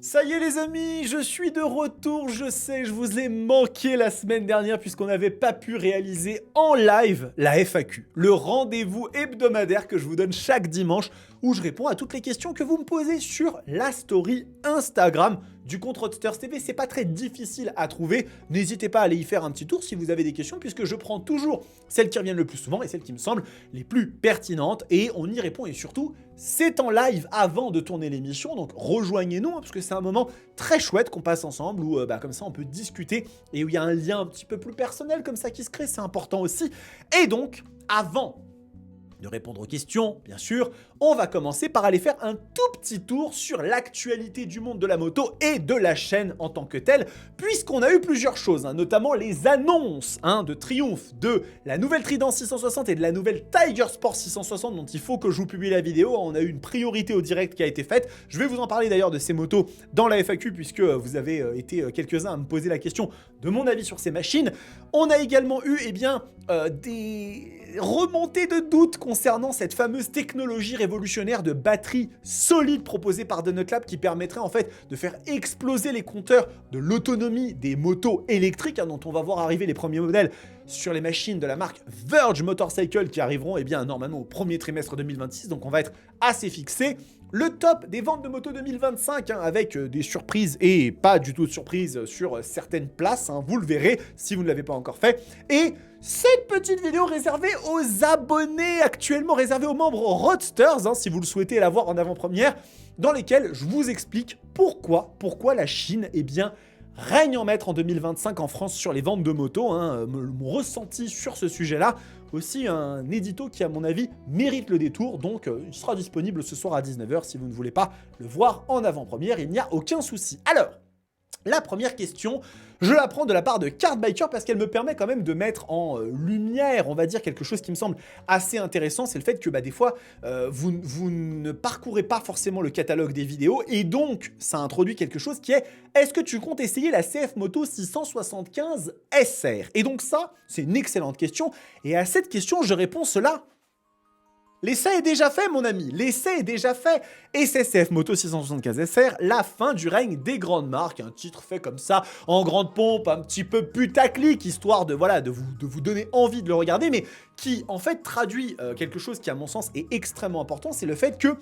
Ça y est les amis, je suis de retour, je sais, je vous ai manqué la semaine dernière puisqu'on n'avait pas pu réaliser en live la FAQ, le rendez-vous hebdomadaire que je vous donne chaque dimanche où je réponds à toutes les questions que vous me posez sur la story Instagram du compte Roadsters TV. C'est pas très difficile à trouver, n'hésitez pas à aller y faire un petit tour si vous avez des questions puisque je prends toujours celles qui reviennent le plus souvent et celles qui me semblent les plus pertinentes et on y répond et surtout c'est en live avant de tourner l'émission, donc rejoignez-nous parce que c'est un moment très chouette qu'on passe ensemble où comme ça on peut discuter et où il y a un lien un petit peu plus personnel comme ça qui se crée, c'est important aussi. Et donc, avant de répondre aux questions, bien sûr, on va commencer par aller faire un tout petit tour sur l'actualité du monde de la moto et de la chaîne en tant que telle, puisqu'on a eu plusieurs choses, notamment les annonces de triomphe de la nouvelle Trident 660 et de la nouvelle Tiger Sport 660 dont il faut que je vous publie la vidéo. On a eu une priorité au direct qui a été faite. Je vais vous en parler d'ailleurs de ces motos dans la FAQ puisque vous avez été quelques-uns à me poser la question de mon avis sur ces machines. On a également eu des remontées de doutes concernant cette fameuse technologie révolutionnaire de batterie solide proposée par Donut Lab qui permettrait en fait de faire exploser les compteurs de l'autonomie des motos électriques dont on va voir arriver les premiers modèles sur les machines de la marque Verge Motorcycle qui arriveront normalement au premier trimestre 2026, donc on va être assez fixé. Le top des ventes de motos 2025 avec des surprises et pas du tout de surprises sur certaines places, vous le verrez si vous ne l'avez pas encore fait. Et cette petite vidéo réservée aux abonnés, actuellement réservée aux membres Roadsters, si vous le souhaitez la voir en avant-première, dans lesquelles je vous explique pourquoi la Chine règne en maître en 2025 en France sur les ventes de motos, mon ressenti sur ce sujet-là. Aussi un édito qui, à mon avis, mérite le détour, donc il sera disponible ce soir à 19 h si vous ne voulez pas le voir en avant-première, il n'y a aucun souci. Alors, la première question, je la prends de la part de Cardbiker parce qu'elle me permet quand même de mettre en lumière, on va dire, quelque chose qui me semble assez intéressant, c'est le fait que des fois, vous ne parcourez pas forcément le catalogue des vidéos et donc, ça introduit quelque chose qui est « Est-ce que tu comptes essayer la CF Moto 675 SR ?» Et donc ça, c'est une excellente question et à cette question, je réponds cela. L'essai est déjà fait, mon ami, l'essai est déjà fait. Et CF Moto 675 SR, la fin du règne des grandes marques, un titre fait comme ça, en grande pompe, un petit peu putaclic, histoire de vous donner envie de le regarder, mais qui en fait traduit quelque chose qui à mon sens est extrêmement important, c'est le fait que,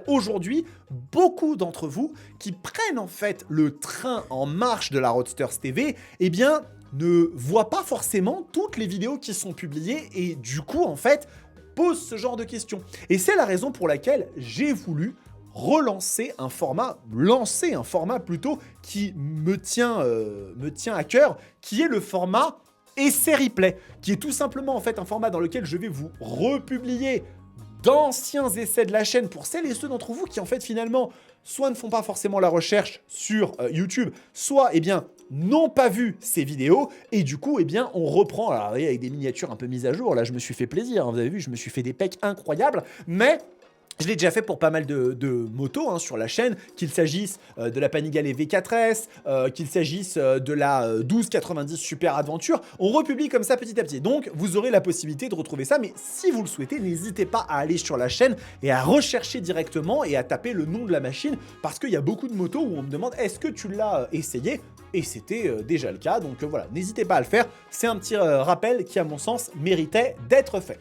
aujourd'hui, beaucoup d'entre vous qui prennent en fait le train en marche de la Roadsters TV, ne voient pas forcément toutes les vidéos qui sont publiées et du coup, en fait, pose ce genre de questions. Et c'est la raison pour laquelle j'ai voulu lancer un format plutôt qui me tient à cœur, qui est le format essai replay, qui est tout simplement en fait un format dans lequel je vais vous republier d'anciens essais de la chaîne pour celles et ceux d'entre vous qui en fait finalement soit ne font pas forcément la recherche sur YouTube, soit n'ont pas vu ces vidéos et du coup on reprend, alors avec des miniatures un peu mises à jour, là je me suis fait plaisir, vous avez vu, je me suis fait des pecs incroyables, mais je l'ai déjà fait pour pas mal de motos sur la chaîne, qu'il s'agisse de la Panigale V4S, qu'il s'agisse de la 1290 Super Adventure. On republie comme ça petit à petit. Donc, vous aurez la possibilité de retrouver ça. Mais si vous le souhaitez, n'hésitez pas à aller sur la chaîne et à rechercher directement et à taper le nom de la machine. Parce qu'il y a beaucoup de motos où on me demande « Est-ce que tu l'as essayé ?» Et c'était déjà le cas. Donc voilà, n'hésitez pas à le faire. C'est un petit rappel qui, à mon sens, méritait d'être fait.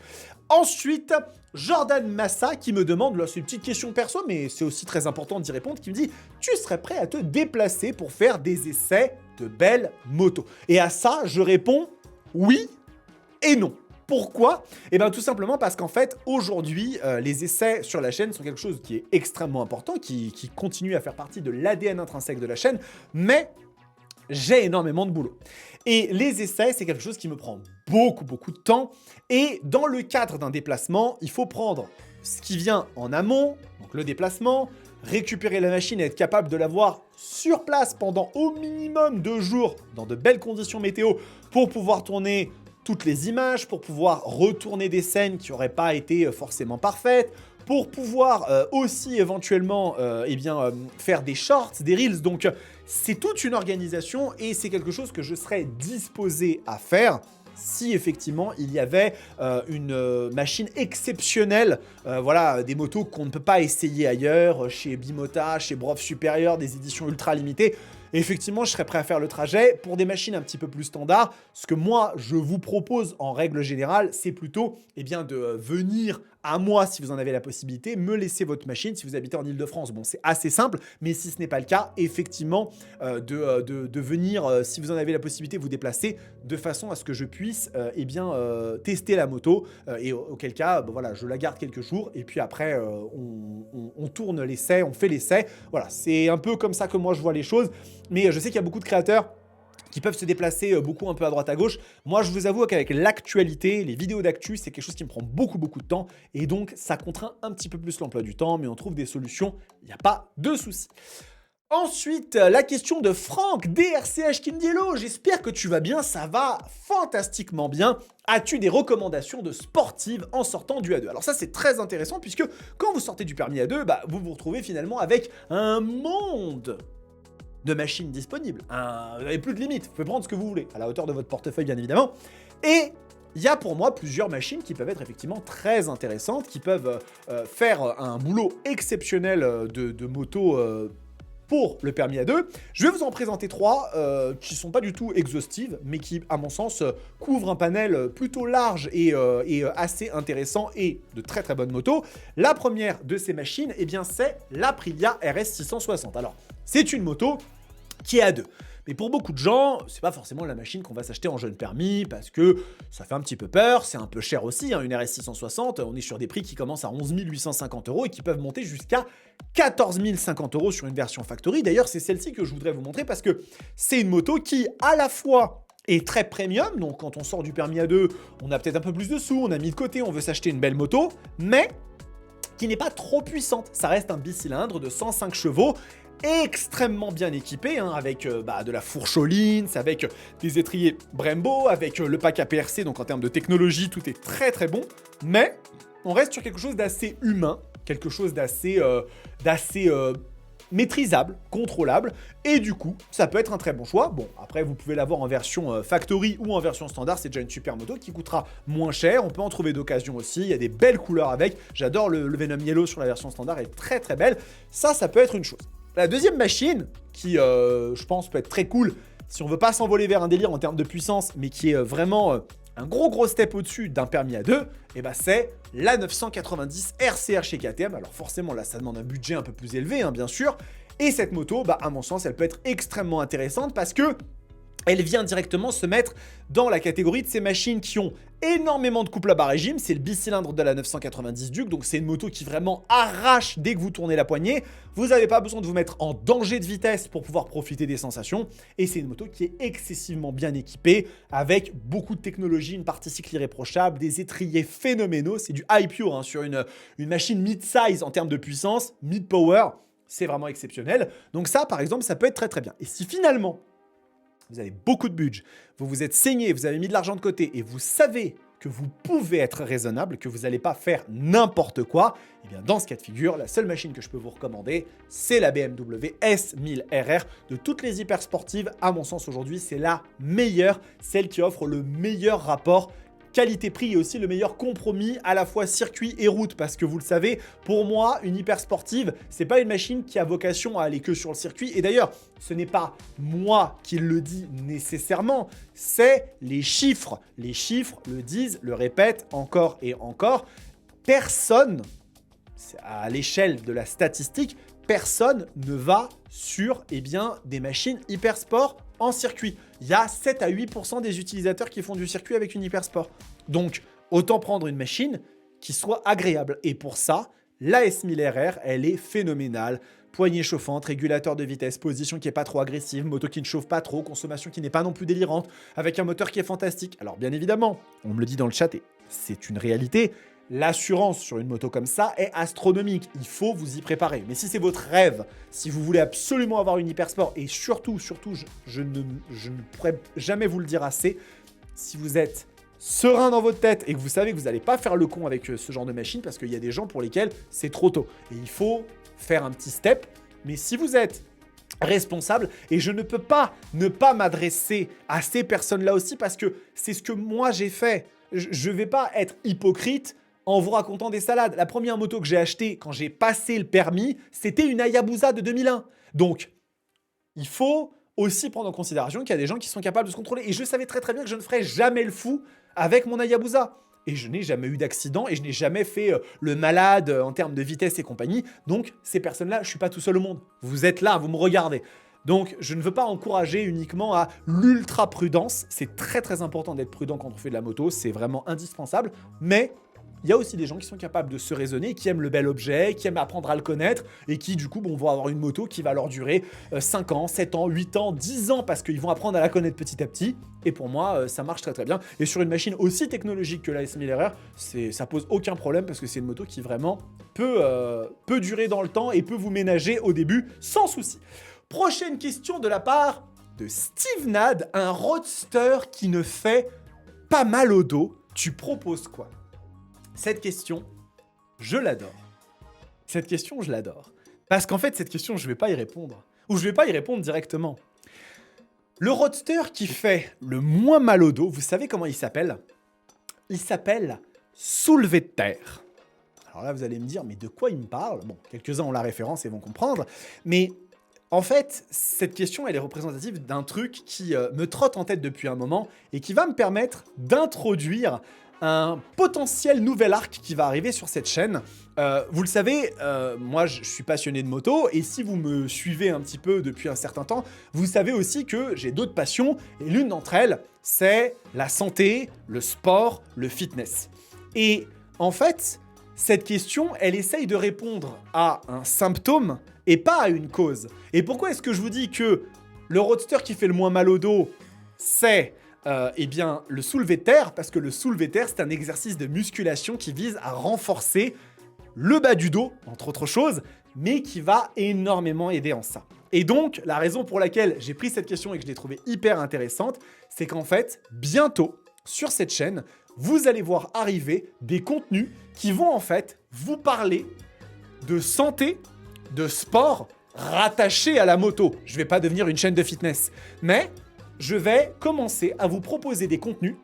Ensuite, Jordan Massa qui me demande, là c'est une petite question perso, mais c'est aussi très important d'y répondre, qui me dit « Tu serais prêt à te déplacer pour faire des essais de belles motos ?» Et à ça, je réponds oui et non. Pourquoi ? Tout simplement parce qu'en fait, aujourd'hui, les essais sur la chaîne sont quelque chose qui est extrêmement important, qui continue à faire partie de l'ADN intrinsèque de la chaîne, mais j'ai énormément de boulot. Et les essais, c'est quelque chose qui me prend beaucoup de temps. Et dans le cadre d'un déplacement, il faut prendre ce qui vient en amont, donc le déplacement, récupérer la machine et être capable de l'avoir sur place pendant au minimum 2 jours dans de belles conditions météo pour pouvoir tourner toutes les images, pour pouvoir retourner des scènes qui n'auraient pas été forcément parfaites, pour pouvoir aussi éventuellement faire des shorts, des reels. Donc c'est toute une organisation et c'est quelque chose que je serais disposé à faire si effectivement il y avait une machine exceptionnelle, voilà, des motos qu'on ne peut pas essayer ailleurs, chez Bimota, chez Brof Supérieur, des éditions ultra limitées. Et effectivement, je serais prêt à faire le trajet. Pour des machines un petit peu plus standards, ce que moi, je vous propose en règle générale, c'est plutôt eh bien, de venir à moi, si vous en avez la possibilité, me laisser votre machine. Si vous habitez en Ile-de-France, bon, c'est assez simple, mais si ce n'est pas le cas, effectivement, de venir, si vous en avez la possibilité, vous déplacer de façon à ce que je puisse eh bien, tester la moto. Et auquel cas, bon, voilà, je la garde quelques jours et puis après, on tourne l'essai, on fait l'essai. Voilà, c'est un peu comme ça que moi, je vois les choses. Mais je sais qu'il y a beaucoup de créateurs qui peuvent se déplacer beaucoup un peu à droite à gauche. Moi, je vous avoue qu'avec l'actualité, les vidéos d'actu, c'est quelque chose qui me prend beaucoup de temps. Et donc, ça contraint un petit peu plus l'emploi du temps, mais on trouve des solutions. Il n'y a pas de souci. Ensuite, la question de Franck, DRCH, qui me dit « Hello, j'espère que tu vas bien, ça va fantastiquement bien. As-tu des recommandations de sportives en sortant du A2 ?» Alors ça, c'est très intéressant puisque quand vous sortez du permis A2, vous vous retrouvez finalement avec un monde de machines disponibles. Vous n'avez plus de limite, vous pouvez prendre ce que vous voulez, à la hauteur de votre portefeuille bien évidemment. Et il y a pour moi plusieurs machines qui peuvent être effectivement très intéressantes, qui peuvent faire un boulot exceptionnel de moto pour le permis A2. Je vais vous en présenter trois qui ne sont pas du tout exhaustives, mais qui, à mon sens, couvrent un panel plutôt large et assez intéressant et de très bonnes motos. La première de ces machines, eh bien, c'est l'Aprilia RS 660. Alors, c'est une moto qui est A2. Mais pour beaucoup de gens, c'est pas forcément la machine qu'on va s'acheter en jeune permis parce que ça fait un petit peu peur, c'est un peu cher aussi, hein, une RS 660, on est sur des prix qui commencent à 11 850 € et qui peuvent monter jusqu'à 14 050 € sur une version factory. D'ailleurs, c'est celle-ci que je voudrais vous montrer parce que c'est une moto qui, à la fois, est très premium, donc quand on sort du permis A2, on a peut-être un peu plus de sous, on a mis de côté, on veut s'acheter une belle moto, mais qui n'est pas trop puissante. Ça reste un bicylindre de 105 chevaux, extrêmement bien équipé, hein, avec de la fourche Öhlins, avec des étriers Brembo, avec le pack APRC, donc en termes de technologie, tout est très bon, mais on reste sur quelque chose d'assez humain, quelque chose d'assez maîtrisable, contrôlable, et du coup, ça peut être un très bon choix. Bon, après, vous pouvez l'avoir en version factory ou en version standard, c'est déjà une super moto qui coûtera moins cher, on peut en trouver d'occasion aussi, il y a des belles couleurs avec, j'adore le Venom Yellow sur la version standard, elle est très belle, ça peut être une chose. La deuxième machine, qui je pense peut être très cool, si on veut pas s'envoler vers un délire en termes de puissance, mais qui est vraiment un gros step au-dessus d'un permis A2, et c'est la 990 RCR chez KTM. Alors forcément, là, ça demande un budget un peu plus élevé, hein, bien sûr. Et cette moto, à mon sens, elle peut être extrêmement intéressante parce que elle vient directement se mettre dans la catégorie de ces machines qui ont énormément de couple à bas régime. C'est le bicylindre de la 990 Duke, donc c'est une moto qui vraiment arrache dès que vous tournez la poignée. Vous n'avez pas besoin de vous mettre en danger de vitesse pour pouvoir profiter des sensations. Et c'est une moto qui est excessivement bien équipée, avec beaucoup de technologie, une partie cycle irréprochable, des étriers phénoménaux. C'est du high pure, hein, sur une machine mid-size en termes de puissance, mid-power. C'est vraiment exceptionnel. Donc ça, par exemple, ça peut être très bien. Et si finalement vous avez beaucoup de budget, vous vous êtes saigné, vous avez mis de l'argent de côté et vous savez que vous pouvez être raisonnable, que vous n'allez pas faire n'importe quoi, et bien dans ce cas de figure, la seule machine que je peux vous recommander, c'est la BMW S1000RR. De toutes les hyper sportives, à mon sens aujourd'hui, c'est la meilleure, celle qui offre le meilleur rapport qualité-prix et aussi le meilleur compromis à la fois circuit et route, parce que vous le savez, pour moi, une hyper sportive, c'est pas une machine qui a vocation à aller que sur le circuit. Et d'ailleurs, ce n'est pas moi qui le dis nécessairement, c'est les chiffres. Les chiffres le disent, le répètent encore et encore. Personne, à l'échelle de la statistique, personne ne va sur des machines hyper sport en circuit. Il y a 7 à 8% des utilisateurs qui font du circuit avec une hyper sport. Donc, autant prendre une machine qui soit agréable. Et pour ça, la S1000RR, elle est phénoménale. Poignée chauffante, régulateur de vitesse, position qui n'est pas trop agressive, moto qui ne chauffe pas trop, consommation qui n'est pas non plus délirante, avec un moteur qui est fantastique. Alors bien évidemment, on me le dit dans le chat et c'est une réalité, l'assurance sur une moto comme ça est astronomique. Il faut vous y préparer. Mais si c'est votre rêve, si vous voulez absolument avoir une hypersport, et surtout, je ne pourrais jamais vous le dire assez, si vous êtes serein dans votre tête et que vous savez que vous n'allez pas faire le con avec ce genre de machine, parce qu'il y a des gens pour lesquels c'est trop tôt. Et il faut faire un petit step. Mais si vous êtes responsable et je ne peux pas ne pas m'adresser à ces personnes-là aussi parce que c'est ce que moi j'ai fait. Je ne vais pas être hypocrite en vous racontant des salades. La première moto que j'ai achetée quand j'ai passé le permis, c'était une Hayabusa de 2001. Donc, il faut aussi prendre en considération qu'il y a des gens qui sont capables de se contrôler. Et je savais très très bien que je ne ferais jamais le fou avec mon Hayabusa. Et je n'ai jamais eu d'accident et je n'ai jamais fait le malade en termes de vitesse et compagnie. Donc, ces personnes-là, je ne suis pas tout seul au monde. Vous êtes là, vous me regardez. Donc, je ne veux pas encourager uniquement à l'ultra-prudence. C'est très très important d'être prudent quand on fait de la moto. C'est vraiment indispensable. Mais il y a aussi des gens qui sont capables de se raisonner, qui aiment le bel objet, qui aiment apprendre à le connaître et qui, du coup, vont avoir une moto qui va leur durer 5 ans, 7 ans, 8 ans, 10 ans parce qu'ils vont apprendre à la connaître petit à petit. Et pour moi, ça marche très très bien. Et sur une machine aussi technologique que la S1000RR, ça pose aucun problème parce que c'est une moto qui vraiment peut durer dans le temps et peut vous ménager au début sans souci. Prochaine question de la part de Steve Nad, un roadster qui ne fait pas mal au dos. Tu proposes quoi ? Cette question, je l'adore. Cette question, je l'adore. Parce qu'en fait, cette question, je ne vais pas y répondre. Ou je ne vais pas y répondre directement. Le roadster qui fait le moins mal au dos, vous savez comment il s'appelle ? Il s'appelle soulevé de terre. Alors là, vous allez me dire, mais de quoi il me parle ? Bon, quelques-uns ont la référence et vont comprendre. Mais en fait, cette question, elle est représentative d'un truc qui me trotte en tête depuis un moment et qui va me permettre d'introduire un potentiel nouvel arc qui va arriver sur cette chaîne. Vous le savez, moi je suis passionné de moto et si vous me suivez un petit peu depuis un certain temps, vous savez aussi que j'ai d'autres passions et l'une d'entre elles, c'est la santé, le sport, le fitness. Et en fait, cette question, elle essaye de répondre à un symptôme et pas à une cause. Et pourquoi est-ce que je vous dis que le roadster qui fait le moins mal au dos, c'est eh bien, le soulevé de terre, parce que le soulevé de terre, c'est un exercice de musculation qui vise à renforcer le bas du dos, entre autres choses, mais qui va énormément aider en ça. Et donc, la raison pour laquelle j'ai pris cette question et que je l'ai trouvée hyper intéressante, c'est qu'en fait, bientôt, sur cette chaîne, vous allez voir arriver des contenus qui vont en fait vous parler de santé, de sport, rattaché à la moto. Je ne vais pas devenir une chaîne de fitness, mais je vais commencer à vous proposer des contenus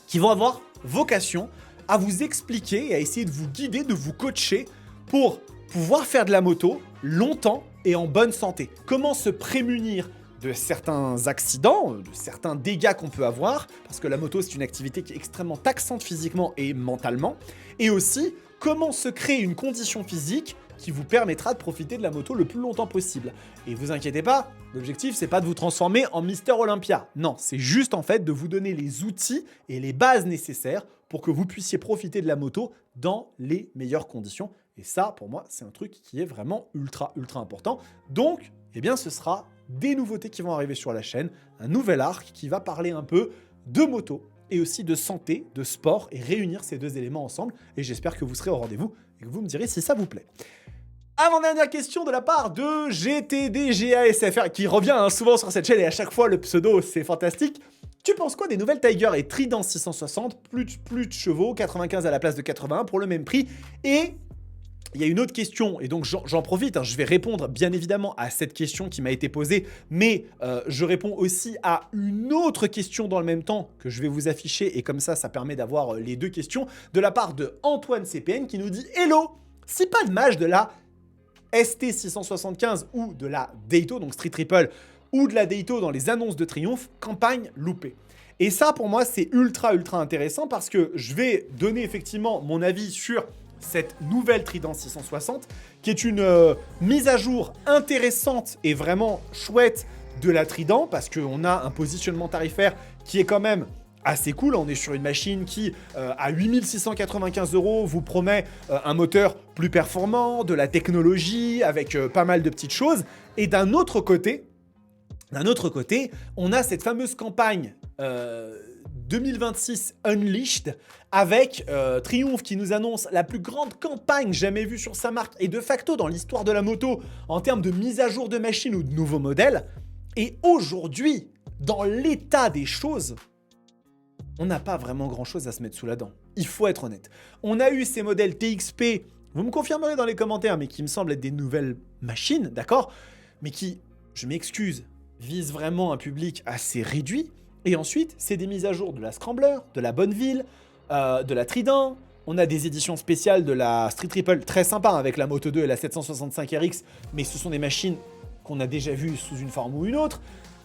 qui vont avoir vocation à vous expliquer et à essayer de vous guider, de vous coacher pour pouvoir faire de la moto longtemps et en bonne santé. Comment se prémunir de certains accidents, de certains dégâts qu'on peut avoir, parce que la moto, c'est une activité qui est extrêmement taxante physiquement et mentalement, et aussi comment se créer une condition physique qui vous permettra de profiter de la moto le plus longtemps possible. Et vous inquiétez pas, l'objectif, c'est pas de vous transformer en Mister Olympia. Non, c'est juste en fait de vous donner les outils et les bases nécessaires pour que vous puissiez profiter de la moto dans les meilleures conditions. Et ça, pour moi, c'est un truc qui est vraiment ultra important. Donc, eh bien, ce sera des nouveautés qui vont arriver sur la chaîne, un nouvel arc qui va parler un peu de moto et aussi de santé, de sport et réunir ces deux éléments ensemble. Et j'espère que vous serez au rendez-vous et que vous me direz si ça vous plaît. Avant-dernière question de la part de GTDGASFR, qui revient souvent sur cette chaîne et à chaque fois le pseudo, c'est fantastique. Tu penses quoi des nouvelles Tiger et Trident 660, plus de chevaux, 95 à la place de 81 pour le même prix? Et il y a une autre question, et donc j'en profite, je vais répondre bien évidemment à cette question qui m'a été posée, mais je réponds aussi à une autre question dans le même temps que je vais vous afficher, et comme ça permet d'avoir les deux questions, de la part de Antoine CPN qui nous dit « Hello, si pas de match de la ST675 ou de la Daito, donc Street Triple, ou de la Daito dans les annonces de triomphe, campagne loupée. » Et ça, pour moi, c'est ultra intéressant parce que je vais donner effectivement mon avis sur cette nouvelle Trident 660, qui est une mise à jour intéressante et vraiment chouette de la Trident, parce qu'on a un positionnement tarifaire qui est quand même assez cool. On est sur une machine qui, à 8 695 €, vous promet un moteur plus performant, de la technologie, avec pas mal de petites choses. Et d'un autre côté, on a cette fameuse campagne 2026 Unleashed avec Triumph qui nous annonce la plus grande campagne jamais vue sur sa marque et de facto dans l'histoire de la moto en termes de mise à jour de machines ou de nouveaux modèles. Et aujourd'hui, dans l'état des choses, on n'a pas vraiment grand-chose à se mettre sous la dent. Il faut être honnête. On a eu ces modèles TXP, vous me confirmerez dans les commentaires, mais qui me semblent être des nouvelles machines, d'accord ? Mais qui je m'excuse, vise vraiment un public assez réduit. Et ensuite, c'est des mises à jour de la Scrambler, de la Bonneville, de la Trident. On a des éditions spéciales de la Street Triple, très sympa, avec la Moto 2 et la 765 RX, mais ce sont des machines qu'on a déjà vues sous une forme ou une autre.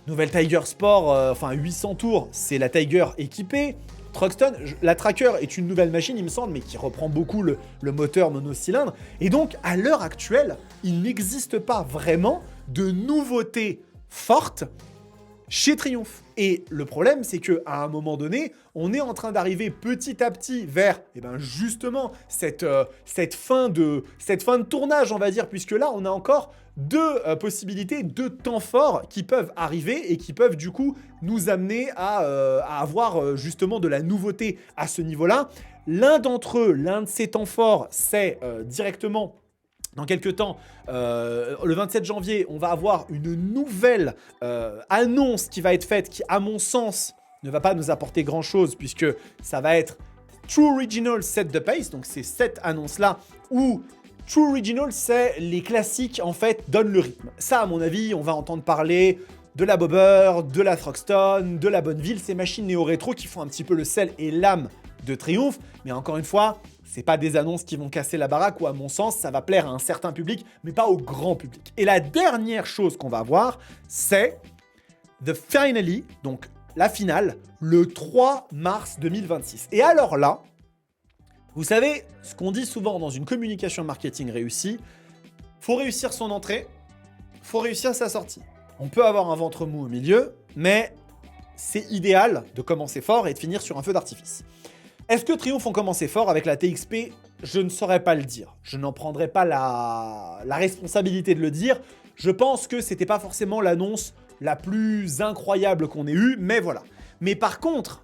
Nouvelle Tiger Sport, 800 tours, c'est la Tiger équipée. Truxton, la Tracker est une nouvelle machine, il me semble, mais qui reprend beaucoup le moteur monocylindre. Et donc, à l'heure actuelle, il n'existe pas vraiment de nouveautés fortes chez Triumph. Et le problème, c'est qu'à un moment donné, on est en train d'arriver petit à petit vers, justement, cette fin de tournage, on va dire, puisque là, on a encore deux possibilités, deux temps forts qui peuvent arriver et qui peuvent, du coup, nous amener à avoir justement de la nouveauté à ce niveau-là. L'un d'entre eux, l'un de ces temps forts, c'est directement... Dans quelques temps, le 27 janvier, on va avoir une nouvelle annonce qui va être faite, qui, à mon sens, ne va pas nous apporter grand-chose, puisque ça va être True Original Set the Pace. Donc, c'est cette annonce-là où True Original, c'est les classiques, en fait, donnent le rythme. Ça, à mon avis, on va entendre parler de la Bobber, de la Thruxton, de la Bonneville, ces machines néo-rétro qui font un petit peu le sel et l'âme de Triumph. Mais encore une fois, c'est pas des annonces qui vont casser la baraque, ou à mon sens, ça va plaire à un certain public, mais pas au grand public. Et la dernière chose qu'on va voir, c'est The Finale, donc la finale, le 3 mars 2026. Et alors là, vous savez, ce qu'on dit souvent dans une communication marketing réussie, faut réussir son entrée, faut réussir sa sortie. On peut avoir un ventre mou au milieu, mais c'est idéal de commencer fort et de finir sur un feu d'artifice. Est-ce que Triumph ont commencé fort avec la TXP? Je ne saurais pas le dire. Je n'en prendrai pas la responsabilité de le dire. Je pense que c'était pas forcément l'annonce la plus incroyable qu'on ait eue, mais voilà. Mais par contre,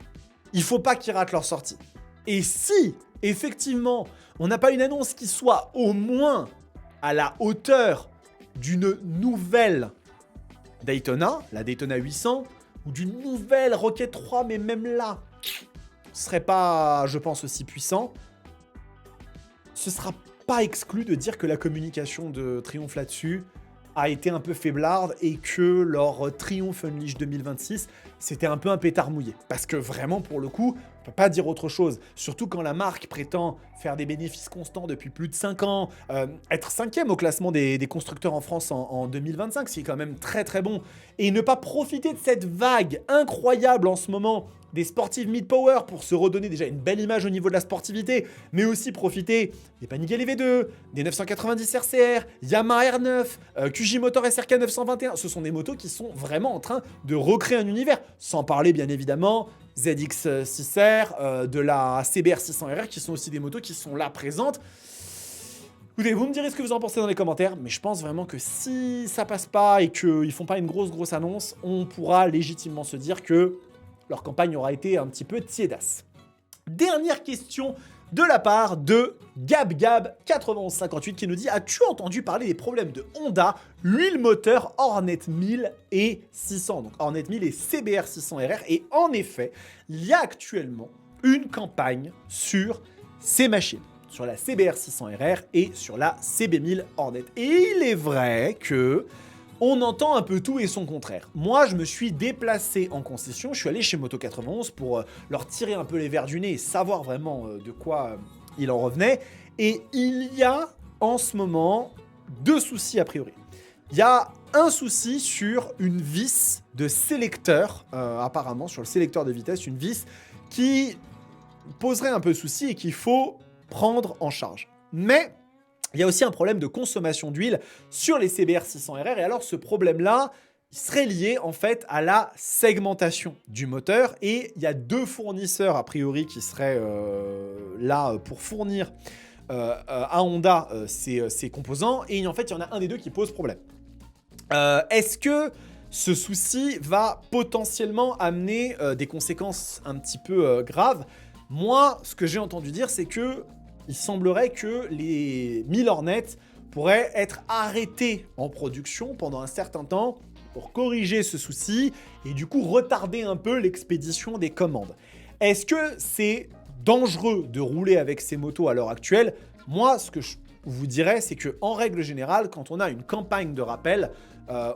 il faut pas qu'ils ratent leur sortie. Et si, effectivement, on n'a pas une annonce qui soit au moins à la hauteur d'une nouvelle Daytona, la Daytona 800, ou d'une nouvelle Rocket 3, mais même là, ce serait pas, je pense, aussi puissant. Ce sera pas exclu de dire que la communication de Triumph là-dessus a été un peu faiblarde et que leur Triumph Unleashed 2026, c'était un peu un pétard mouillé. Parce que vraiment, pour le coup, on peut pas dire autre chose. Surtout quand la marque prétend faire des bénéfices constants depuis plus de 5 ans, être 5e au classement des constructeurs en France en 2025, ce qui est quand même très très bon. Et ne pas profiter de cette vague incroyable en ce moment des sportives mid-power pour se redonner déjà une belle image au niveau de la sportivité, mais aussi profiter des Panigale V2, des 990 RCR, Yamaha R9, QJ Motor SRK 921. Ce sont des motos qui sont vraiment en train de recréer un univers, sans parler bien évidemment ZX6R, de la CBR 600RR, qui sont aussi des motos qui sont là présentes. Écoutez, vous me direz ce que vous en pensez dans les commentaires, mais je pense vraiment que si ça passe pas et qu'ils font pas une grosse annonce, on pourra légitimement se dire que leur campagne aura été un petit peu tiédasse. Dernière question de la part de GabGab9158 qui nous dit: as-tu entendu parler des problèmes de Honda, huile moteur Hornet 1000 et 600, donc Hornet 1000 et CBR 600RR? Et en effet, il y a actuellement une campagne sur ces machines, sur la CBR 600RR et sur la CB1000 Hornet. Et il est vrai que on entend un peu tout et son contraire. Moi, je me suis déplacé en concession, je suis allé chez Moto91 pour leur tirer un peu les verres du nez et savoir vraiment de quoi il en revenait. Et il y a en ce moment deux soucis a priori. Il y a un souci sur une vis de sélecteur, apparemment sur le sélecteur de vitesse, une vis qui poserait un peu de souci et qu'il faut prendre en charge. Mais il y a aussi un problème de consommation d'huile sur les CBR 600RR. Et alors, ce problème-là, il serait lié en fait à la segmentation du moteur. Et il y a deux fournisseurs, a priori, qui seraient là pour fournir à Honda ces composants. Et en fait, il y en a un des deux qui pose problème. Est-ce que ce souci va potentiellement amener des conséquences un petit peu graves? Moi, ce que j'ai entendu dire, c'est que il semblerait que les 1000 Hornet pourraient être arrêtés en production pendant un certain temps pour corriger ce souci et du coup retarder un peu l'expédition des commandes. Est-ce que c'est dangereux de rouler avec ces motos à l'heure actuelle? Moi, ce que je vous dirais, c'est qu'en règle générale, quand on a une campagne de rappel,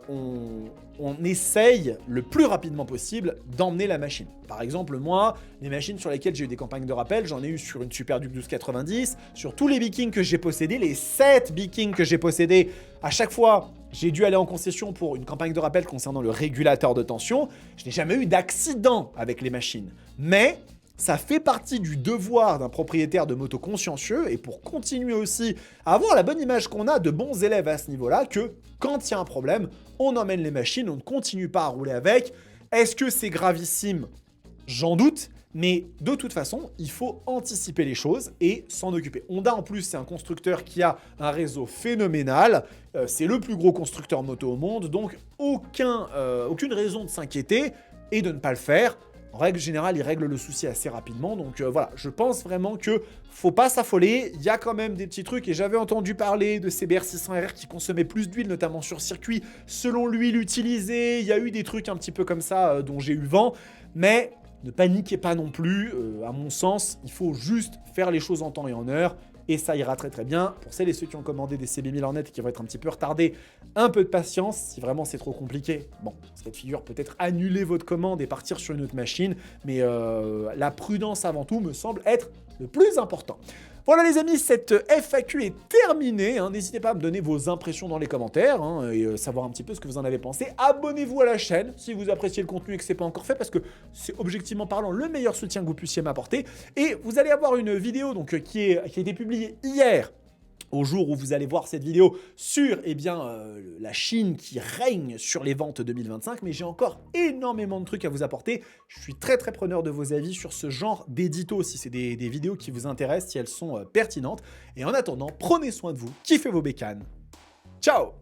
on essaye le plus rapidement possible d'emmener la machine. Par exemple, moi, les machines sur lesquelles j'ai eu des campagnes de rappel, j'en ai eu sur une Superduke 1290, sur tous les Vikings que j'ai possédés, les 7 Vikings que j'ai possédés, à chaque fois, j'ai dû aller en concession pour une campagne de rappel concernant le régulateur de tension. Je n'ai jamais eu d'accident avec les machines. Mais ça fait partie du devoir d'un propriétaire de moto consciencieux, et pour continuer aussi à avoir la bonne image qu'on a de bons élèves à ce niveau-là, que quand il y a un problème, on emmène les machines, on ne continue pas à rouler avec. Est-ce que c'est gravissime? J'en doute, mais de toute façon, il faut anticiper les choses et s'en occuper. Honda, en plus, c'est un constructeur qui a un réseau phénoménal. C'est le plus gros constructeur moto au monde, donc aucune raison de s'inquiéter et de ne pas le faire. En règle générale, il règle le souci assez rapidement. Donc voilà, je pense vraiment que faut pas s'affoler. Il y a quand même des petits trucs. Et j'avais entendu parler de CBR 600RR qui consommait plus d'huile, notamment sur circuit, selon l'huile utilisée. Il y a eu des trucs un petit peu comme ça dont j'ai eu vent. Mais ne paniquez pas non plus. À mon sens, il faut juste faire les choses en temps et en heure. Et ça ira très très bien. Pour celles et ceux qui ont commandé des CB1000 Hornet et qui vont être un petit peu retardés, un peu de patience. Si vraiment c'est trop compliqué, bon, cette figure peut-être annuler votre commande et partir sur une autre machine. Mais la prudence avant tout me semble être le plus important. Voilà les amis, cette FAQ est terminée. N'hésitez pas à me donner vos impressions dans les commentaires et savoir un petit peu ce que vous en avez pensé. Abonnez-vous à la chaîne si vous appréciez le contenu et que ce n'est pas encore fait, parce que c'est objectivement parlant le meilleur soutien que vous puissiez m'apporter. Et vous allez avoir une vidéo donc, qui a été publiée hier, au jour où vous allez voir cette vidéo, sur la Chine qui règne sur les ventes 2025. Mais j'ai encore énormément de trucs à vous apporter. Je suis très très preneur de vos avis sur ce genre d'édito, si c'est des vidéos qui vous intéressent, si elles sont pertinentes. Et en attendant, prenez soin de vous, kiffez vos bécanes. Ciao!